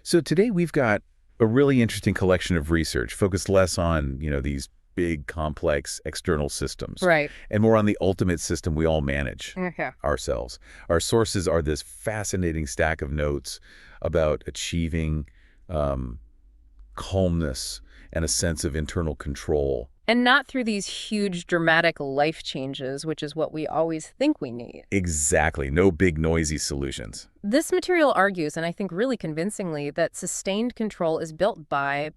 So today we've got a really interesting collection of research focused less on, these big, complex external systems Right. and more on the ultimate system we all manage Okay. ourselves. Our sources are this fascinating stack of notes about achieving um, calmness and a sense of internal control. And not through these huge dramatic life changes, which is what we always think we need. Exactly. No big, noisy solutions. This material argues, and I think really convincingly, that sustained control is built by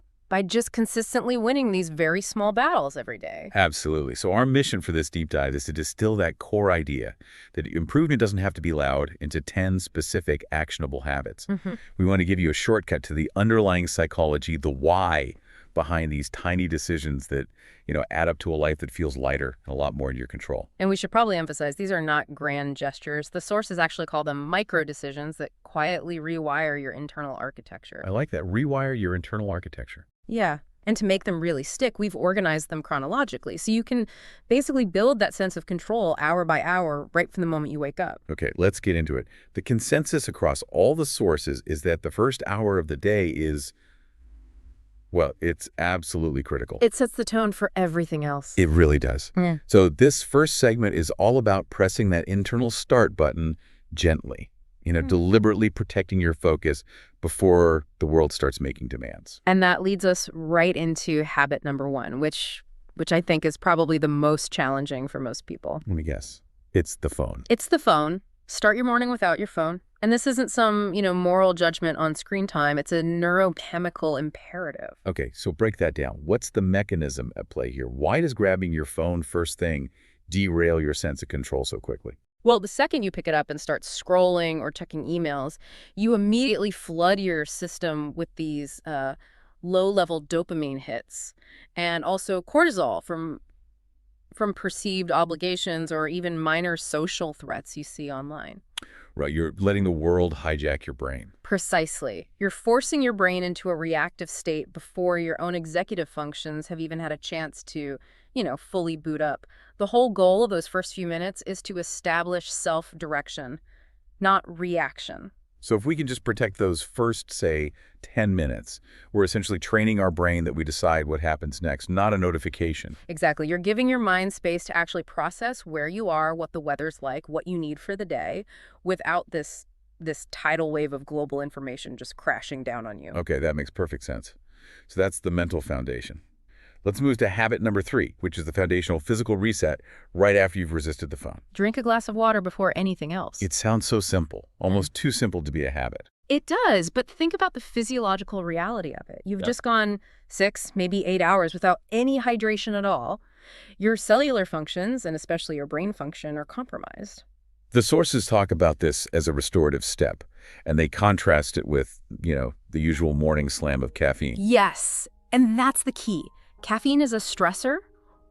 just consistently winning these very small battles every day. Absolutely. So our mission for this deep dive is to distill that core idea that improvement doesn't have to be loud into 10 specific actionable habits. We want to give you a shortcut to the underlying psychology, the why behind these tiny decisions that, add up to a life that feels lighter and a lot more in your control. And we should probably emphasize these are not grand gestures. The sources actually call them micro decisions that quietly rewire your internal architecture. I like that. Rewire your internal architecture. Yeah. And to make them really stick, we've organized them chronologically. So you can basically build that sense of control hour by hour right from the moment you wake up. Okay, let's get into it. The consensus across all the sources is that the first hour of the day is, well, it's absolutely critical. It sets the tone for everything else. It really does. Yeah. So this first segment is all about pressing that internal start button gently, deliberately protecting your focus before the world starts making demands. And that leads us right into habit number 1, which I think is probably the most challenging for most people. Let me guess. It's the phone. It's the phone. Start your morning without your phone. And this isn't some, moral judgment on screen time. It's a neurochemical imperative. Okay, so break that down. What's the mechanism at play here? Why does grabbing your phone first thing derail your sense of control so quickly? Well, the second you pick it up and start scrolling or checking emails, you immediately flood your system with these low-level dopamine hits and also cortisol from perceived obligations or even minor social threats you see online. Right, you're letting the world hijack your brain. Precisely. You're forcing your brain into a reactive state before your own executive functions have even had a chance to, fully boot up. The whole goal of those first few minutes is to establish self-direction, not reaction. So if we can just protect those first, say, 10 minutes, we're essentially training our brain that we decide what happens next, not a notification. Exactly. You're giving your mind space to actually process where you are, what the weather's like, what you need for the day, without this tidal wave of global information just crashing down on you. Okay, that makes perfect sense. So that's the mental foundation. Let's move to habit number 3, which is the foundational physical reset right after you've resisted the phone. Drink a glass of water before anything else. It sounds so simple, almost too simple to be a habit. It does, but think about the physiological reality of it. You've just gone 6, maybe 8 hours without any hydration at all. Your cellular functions, and especially your brain function, are compromised. The sources talk about this as a restorative step, and they contrast it with, the usual morning slam of caffeine. Yes, and that's the key. Caffeine is a stressor.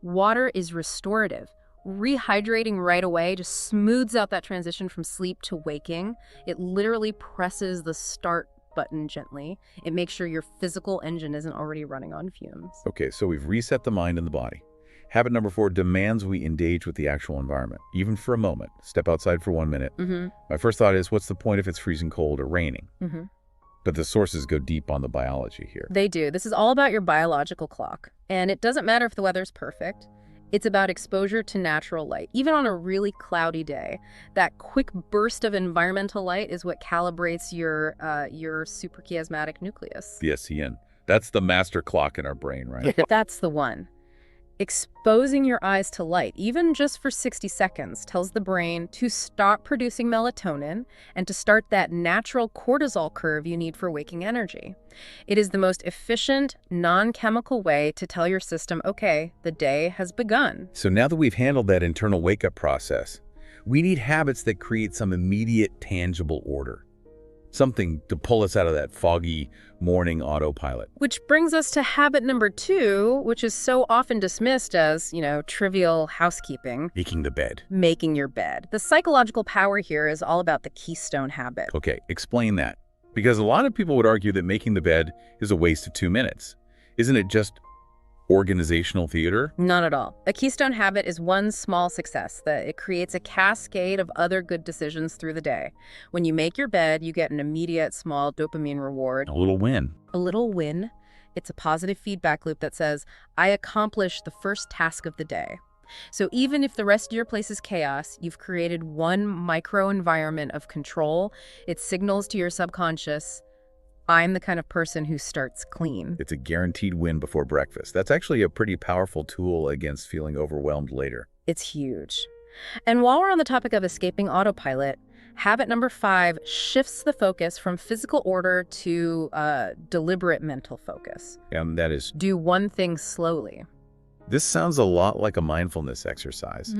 Water is restorative. Rehydrating right away just smooths out that transition from sleep to waking. It literally presses the start button gently. It makes sure your physical engine isn't already running on fumes. Okay, so we've reset the mind and the body. Habit number 4 demands we engage with the actual environment, even for a moment. Step outside for 1 minute. My first thought is, what's the point if it's freezing cold or raining? But the sources go deep on the biology here. They do. This is all about your biological clock. And it doesn't matter if the weather's perfect. It's about exposure to natural light, even on a really cloudy day. That quick burst of environmental light is what calibrates your suprachiasmatic nucleus. The SCN. That's the master clock in our brain, right? That's the one. Exposing your eyes to light, even just for 60 seconds, tells the brain to stop producing melatonin and to start that natural cortisol curve you need for waking energy. It is the most efficient, non-chemical way to tell your system, okay, the day has begun. So now that we've handled that internal wake-up process, we need habits that create some immediate, tangible order. Something to pull us out of that foggy morning autopilot. Which brings us to habit number 2, which is so often dismissed as, trivial housekeeping. Making the bed. Making your bed. The psychological power here is all about the keystone habit. Okay, explain that. Because a lot of people would argue that making the bed is a waste of 2 minutes. Isn't it just organizational theater? Not at all. A keystone habit is one small success that it creates a cascade of other good decisions through the day. When you make your bed, you get an immediate small dopamine reward. A little win. A little win. It's a positive feedback loop that says, I accomplished the first task of the day. So even if the rest of your place is chaos, you've created one micro environment of control. It signals to your subconscious, I'm the kind of person who starts clean. It's a guaranteed win before breakfast. That's actually a pretty powerful tool against feeling overwhelmed later. It's huge. And while we're on the topic of escaping autopilot, habit number 5 shifts the focus from physical order to deliberate mental focus. And that is, Do one thing slowly. this sounds a lot like a mindfulness exercise.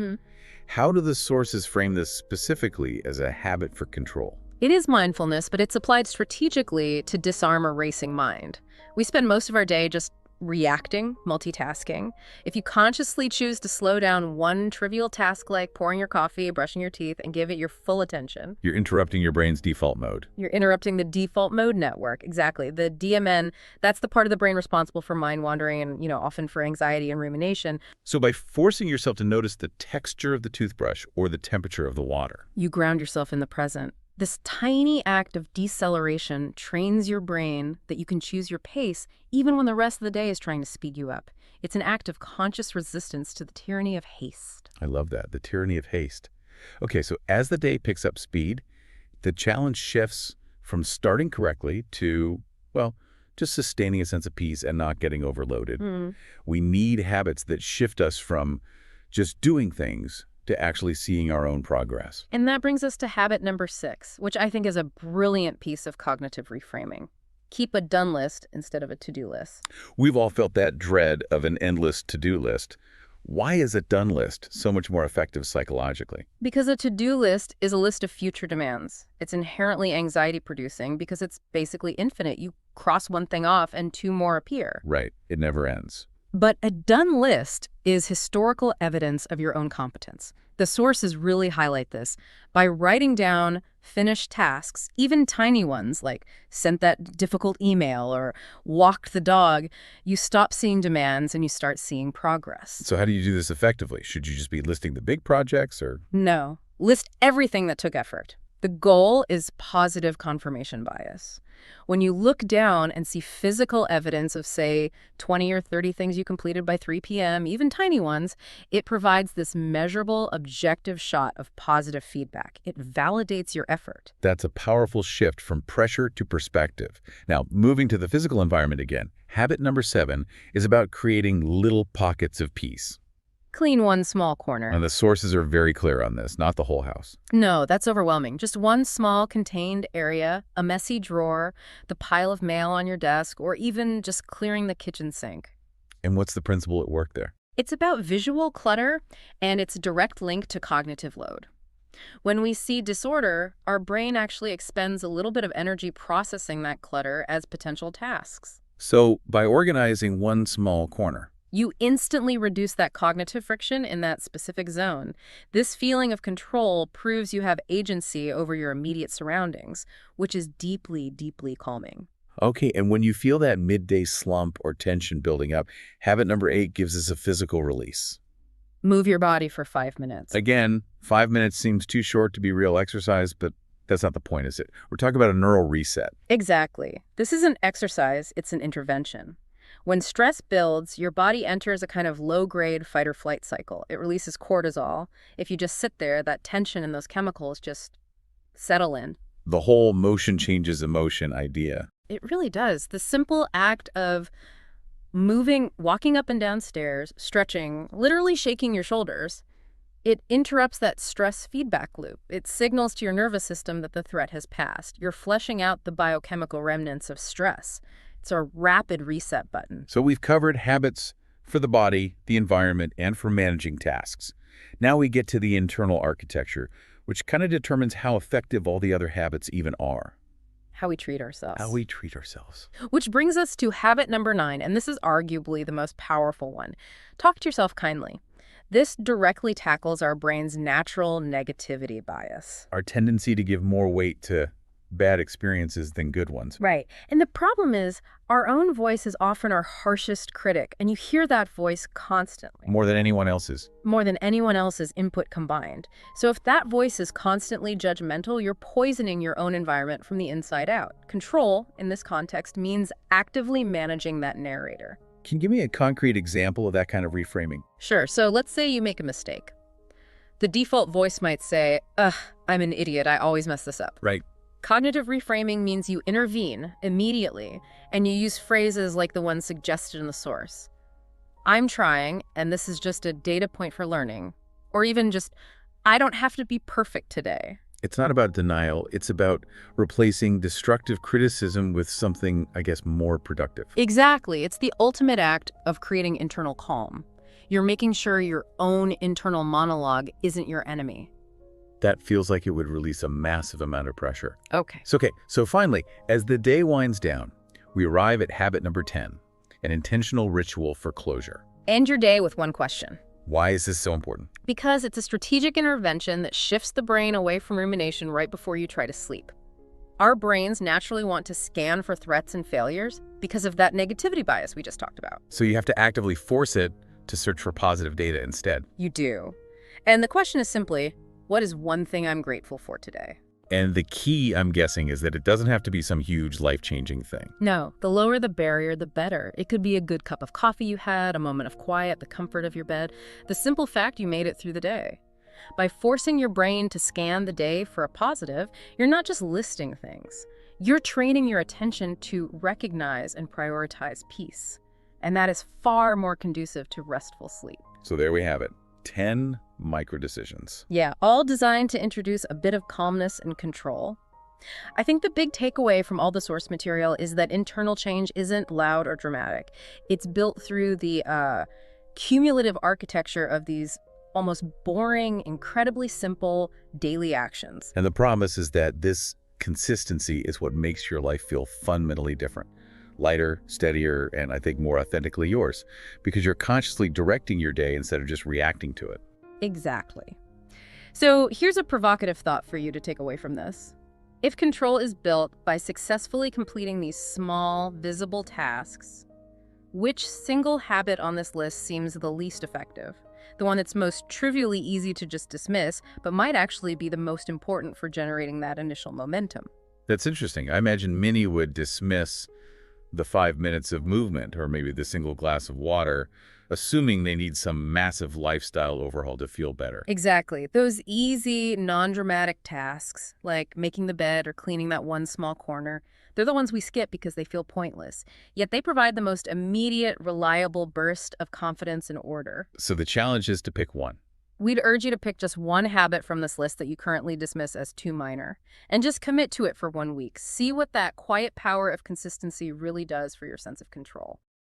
How do the sources frame this specifically as a habit for control? It is mindfulness, but it's applied strategically to disarm a racing mind. We spend most of our day just reacting, multitasking. If you consciously choose to slow down one trivial task like pouring your coffee, brushing your teeth, and give it your full attention, You're interrupting your brain's default mode. you're interrupting the default mode network. Exactly. The DMN, that's the part of the brain responsible for mind wandering and, often for anxiety and rumination. So by forcing yourself to notice the texture of the toothbrush or the temperature of the water, You ground yourself in the present. This tiny act of deceleration trains your brain that you can choose your pace even when the rest of the day is trying to speed you up. It's an act of conscious resistance to the tyranny of haste. I love that, the tyranny of haste. Okay, so as the day picks up speed, the challenge shifts from starting correctly to, well, just sustaining a sense of peace and not getting overloaded. We need habits that shift us from just doing things to actually seeing our own progress. And that brings us to habit number 6, which I think is a brilliant piece of cognitive reframing. Keep a done list instead of a to-do list. We've all felt that dread of an endless to-do list. Why is a done list so much more effective psychologically? Because a to-do list is a list of future demands. It's inherently anxiety-producing because it's basically infinite. You cross one thing off and 2 more appear. Right, it never ends. But a done list is historical evidence of your own competence. The sources really highlight this. By writing down finished tasks, even tiny ones like sent that difficult email or walked the dog, you stop seeing demands and you start seeing progress. So how do you do this effectively? Should you just be listing the big projects or? No. List everything that took effort. The goal is positive confirmation bias. When you look down and see physical evidence of, say, 20 or 30 things you completed by 3 p.m., even tiny ones, it provides this measurable, objective shot of positive feedback. It validates your effort. That's a powerful shift from pressure to perspective. Now, moving to the physical environment again, habit number 7 is about creating little pockets of peace. Clean one small corner. And the sources are very clear on this, not the whole house. No, that's overwhelming. Just one small contained area, a messy drawer, the pile of mail on your desk, or even just clearing the kitchen sink. And what's the principle at work there? It's about visual clutter, and it's a direct link to cognitive load. When we see disorder, our brain actually expends a little bit of energy processing that clutter as potential tasks. So by organizing one small corner, You instantly reduce that cognitive friction in that specific zone. This feeling of control proves you have agency over your immediate surroundings, which is deeply, deeply calming. okay, and when you feel that midday slump or tension building up, habit number 8 gives us a physical release. Move your body for 5 minutes. Again, 5 minutes seems too short to be real exercise, but that's not the point, is it? We're talking about a neural reset. Exactly. This isn't exercise, it's an intervention. When stress builds, your body enters a kind of low-grade fight-or-flight cycle. It releases cortisol. If you just sit there, that tension and those chemicals just settle in. The whole motion changes emotion idea. It really does. The simple act of moving, walking up and down stairs, stretching, literally shaking your shoulders, it interrupts that stress feedback loop. It signals to your nervous system that the threat has passed. You're fleshing out the biochemical remnants of stress. It's a rapid reset button. So we've covered habits for the body, the environment, and for managing tasks. Now we get to the internal architecture, which kind of determines how effective all the other habits even are. How we treat ourselves. How we treat ourselves. Which brings us to habit number 9, and this is arguably the most powerful one. Talk to yourself kindly. This directly tackles our brain's natural negativity bias. Our tendency to give more weight to bad experiences than good ones. Right. And the problem is, our own voice is often our harshest critic, and you hear that voice constantly. More than anyone else's. More than anyone else's input combined. So if that voice is constantly judgmental, you're poisoning your own environment from the inside out. Control, in this context, means actively managing that narrator. Can you give me a concrete example of that kind of reframing? Sure, so let's say you make a mistake. The default voice might say, ugh, I'm an idiot, I always mess this up. Right. Cognitive reframing means you intervene immediately, and you use phrases like the one suggested in the source. I'm trying, and this is just a data point for learning. Or even just, I don't have to be perfect today. It's not about denial. It's about replacing destructive criticism with something, I guess, more productive. Exactly. It's the ultimate act of creating internal calm. You're making sure your own internal monologue isn't your enemy. That feels like it would release a massive amount of pressure. Okay. So finally, as the day winds down, we arrive at habit number 10, an intentional ritual for closure. End your day with one question. Why is this so important? Because it's a strategic intervention that shifts the brain away from rumination right before you try to sleep. Our brains naturally want to scan for threats and failures because of that negativity bias we just talked about. So you have to actively force it to search for positive data instead. You do. And the question is simply, what is one thing I'm grateful for today? And the key, I'm guessing, is that it doesn't have to be some huge life-changing thing. No, the lower the barrier, the better. It could be a good cup of coffee you had, a moment of quiet, the comfort of your bed, the simple fact you made it through the day. By forcing your brain to scan the day for a positive, you're not just listing things. You're training your attention to recognize and prioritize peace. And that is far more conducive to restful sleep. So there we have it. 10 micro-decisions. Yeah, all designed to introduce a bit of calmness and control. I think the big takeaway from all the source material is that internal change isn't loud or dramatic. It's built through the cumulative architecture of these almost boring, incredibly simple daily actions. And the promise is that this consistency is what makes your life feel fundamentally different. Lighter, steadier, and I think more authentically yours, because you're consciously directing your day instead of just reacting to it. Exactly. So here's a provocative thought for you to take away from this. If control is built by successfully completing these small, visible tasks, which single habit on this list seems the least effective? The one that's most trivially easy to just dismiss, but might actually be the most important for generating that initial momentum. That's interesting. I imagine many would dismiss the 5 minutes of movement or maybe the single glass of water, assuming they need some massive lifestyle overhaul to feel better. Exactly. Those easy, non-dramatic tasks, like making the bed or cleaning that one small corner, they're the ones we skip because they feel pointless. Yet they provide the most immediate, reliable burst of confidence and order. So the challenge is to pick one. We'd urge you to pick just one habit from this list that you currently dismiss as too minor, and just commit to it for 1 week. See what that quiet power of consistency really does for your sense of control.